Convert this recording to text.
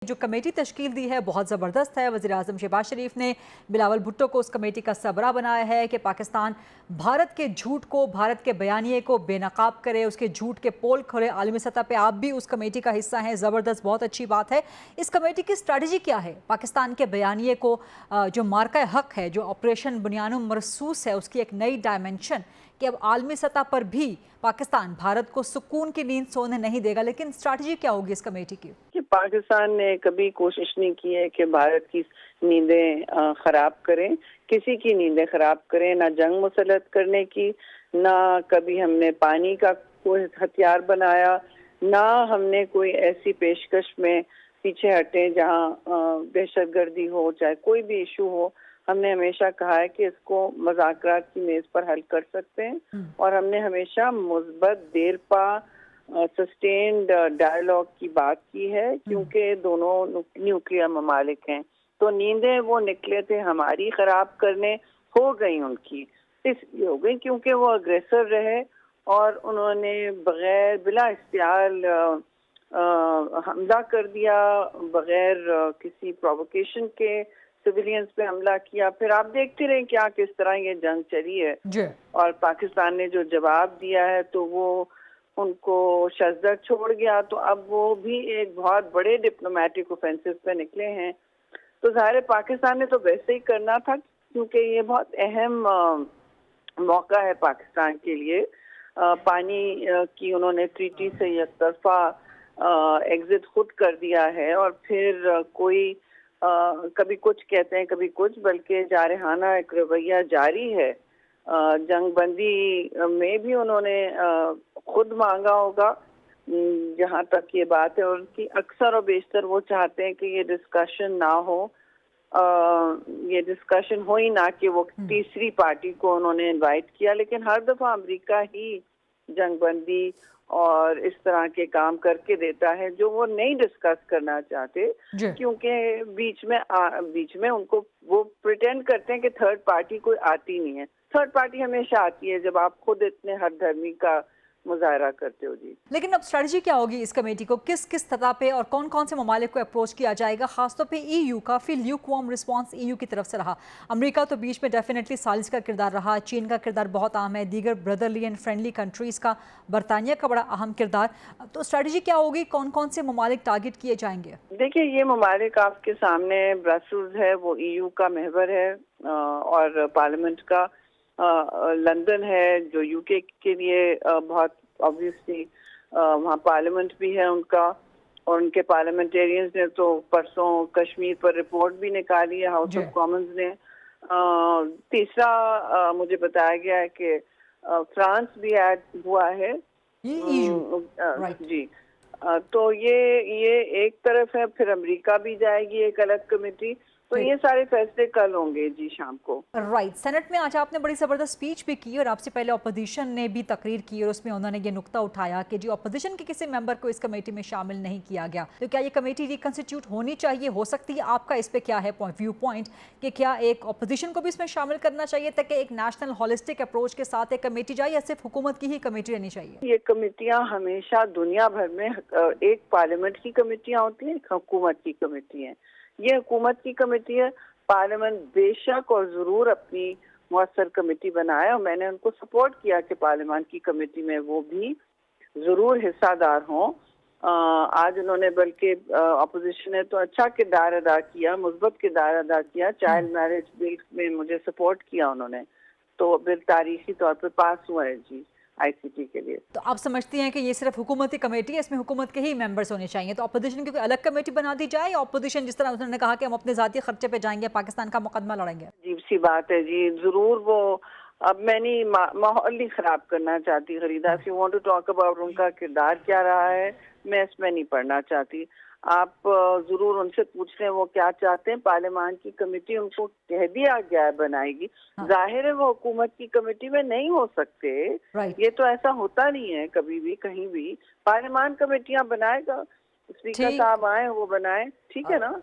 जो कमेटी तश्कील दी है बहुत ज़बरदस्त है। वज़ीर आज़म शहबाज शरीफ ने बिलावल भुट्टो को उस कमेटी का सरबराह बनाया है कि पाकिस्तान भारत के झूठ को, भारत के बयानिए को बेनकाब करे, उसके झूठ के पोल खोले आलमी सतह पे। आप भी उस कमेटी का हिस्सा हैं, ज़बरदस्त, बहुत अच्छी बात है। इस कमेटी की स्ट्रैटेजी क्या है? पाकिस्तान के बयानिए को जो मार्का हक है, जो ऑपरेशन बुनियानुम मरसूस है, उसकी एक नई डायमेंशन कि अब आलमी सतह पर भी पाकिस्तान भारत को सुकून की नींद सोने नहीं देगा। लेकिन स्ट्रैटेजी क्या होगी इस कमेटी की? कि पाकिस्तान ने कभी कोशिश नहीं की है कि भारत की नींदें खराब करें, किसी की नींदें खराब करें, ना जंग मुसल्लत करने की, ना कभी हमने पानी का कोई हथियार बनाया, ना हमने कोई ऐसी पेशकश में पीछे हटे जहां दहशतगर्दी हो, चाहे कोई भी इशू हो। हमने हमेशा कहा है कि इसको मुज़ाकरात की मेज पर हल कर सकते हैं और हमने हमेशा मुस्बत देरपा सस्टेन्ड डायलॉग की बात की है, क्योंकि दोनों न्यूक्लियर ममालिक हैं। तो नींदें वो निकले थे हमारी खराब करने, हो गई उनकी, इसलिए हो गई क्योंकि वो अग्रेसर रहे और उन्होंने बगैर बिला इख्तियार हमला कर दिया, बगैर किसी प्रोवोकेशन के सिविलियंस पे हमला किया। फिर आप देखते रहे क्या किस तरह ये जंग चली है और पाकिस्तान ने जो जवाब दिया है तो वो उनको शज़्ज़र छोड़ गया। तो अब वो भी एक बहुत बड़े डिप्लोमेटिक ऑफेंसिव पे निकले हैं। तो ज़ाहिर पाकिस्तान ने तो वैसे ही करना था, क्योंकि ये बहुत अहम मौका है पाकिस्तान के लिए। पानी की उन्होंने ट्रीटी से एक तरफा एग्जिट खुद कर दिया है और फिर कोई कभी कुछ कहते हैं कभी कुछ, बल्कि जारहाना एक रवैया जारी है। जंगबंदी में भी उन्होंने खुद मांगा होगा, जहाँ तक ये बात है। और उनकी अक्सर और बेशतर वो चाहते हैं कि ये डिस्कशन ना हो, ये डिस्कशन हो ही ना कि वो तीसरी पार्टी को उन्होंने इनवाइट किया। लेकिन हर दफा अमेरिका ही जंगबंदी और इस तरह के काम करके देता है जो वो नहीं डिस्कस करना चाहते, क्योंकि बीच में उनको वो प्रिटेंड करते हैं कि थर्ड पार्टी कोई आती नहीं है। थर्ड पार्टी हमेशा आती है जब आप खुद इतने हठधर्मी का मुजाहरा करते हो जी। लेकिन अब स्ट्रेटजी क्या होगी इस कमेटी को? किस किस सतह पे और कौन कौन से ममालिक को अप्रोच किया जाएगा? खासतौर पे ईयू, काफ़ी ल्यूकवार्म रिस्पांस ईयू की तरफ से रहा। अमेरिका तो बीच में डेफिनेटली सालिस का किरदार रहा, चीन का किरदार बहुत अहम है, दीगर ब्रदरली एंड फ्रेंडली कंट्रीज़ का, बरतानिया का बड़ा अहम किरदार। तो स्ट्रेटजी क्या होगी? कौन कौन से ममालिक टारगेट किए जाएंगे? देखिए, ये ममालिक आपके सामने ब्रसल्स है, वो ईयू का महवर है और पार्लियामेंट का लंदन है जो यूके के लिए बहुत ऑब्वियसली वहाँ पार्लियामेंट भी है उनका। और उनके पार्लियामेंटेरियंस ने तो परसों कश्मीर पर रिपोर्ट भी निकाली है हाउस ऑफ कॉमन्स ने। तीसरा मुझे बताया गया है कि फ्रांस भी ऐड हुआ है जी। तो ये एक तरफ है, फिर अमेरिका भी जाएगी एक अलग कमेटी। तो ये सारे फैसले कल होंगे जी शाम को। राइट। सेनेट में आज आपने बड़ी ज़बरदस्त स्पीच भी की और आपसे पहले अपोजिशन ने भी तकरीर की और उसमें उन्होंने ये नुक्ता उठाया कि जो अपोजिशन के किसी मेंबर को इस कमेटी में शामिल नहीं किया गया। तो क्या ये कमेटी रिकंस्टिट्यूट होनी चाहिए? हो सकती है? आपका इस पे क्या है व्यू पॉइंट कि क्या एक अपोजिशन को भी इसमें शामिल करना चाहिए ताकि एक नेशनल हॉलिस्टिक अप्रोच के साथ एक कमेटी जाए, या सिर्फ हुकूमत की ही कमेटी रहनी चाहिए? ये कमेटियाँ हमेशा दुनिया भर में एक पार्लियामेंट की कमेटियाँ होती हैं, एक हुकूमत की कमेटी है। ये हुकूमत की कमेटी है। पार्लियामेंट बेशक और ज़रूर अपनी मुअस्सर कमेटी बनाए और मैंने उनको सपोर्ट किया कि पार्लियामेंट की कमेटी में वो भी ज़रूर हिस्सादार हों। आज उन्होंने बल्कि अपोजिशन ने तो अच्छा किरदार अदा किया, मुस्बत किरदार अदा किया। चाइल्ड मैरिज बिल में मुझे सपोर्ट किया उन्होंने, तो बिल तारीखी तौर पर पास हुआ है जी आईसीटी के लिए। तो आप समझती हैं कि ये सिर्फ हुकूमती कमेटी है, इसमें हुकूमत के ही मेंबर्स होने चाहिए? तो अपोजिशन की कोई अलग कमेटी बना दी जाए, या अपोजिशन जिस तरह उन्होंने कहा कि हम अपने ज़ाती खर्चे पे जाएंगे, पाकिस्तान का मुकदमा लड़ेंगे? अजीब सी बात है जी, जरूर वो अब मैं नहीं माहौल नहीं खराब करना चाहती खरीदा। If you want to talk about उनका किरदार क्या रहा है, मैं इसमें नहीं पढ़ना चाहती। आप जरूर उनसे पूछ लें वो क्या चाहते हैं। पार्लियामान की कमेटी उनको कह दिया गया है बनाएगी। जाहिर है वो हुकूमत की कमेटी में नहीं हो सकते। ये तो ऐसा होता नहीं है कभी भी कहीं भी। पार्लियामान कमेटियां बनाएगा, स्पीकर साहब आए वो बनाए, ठीक है ना।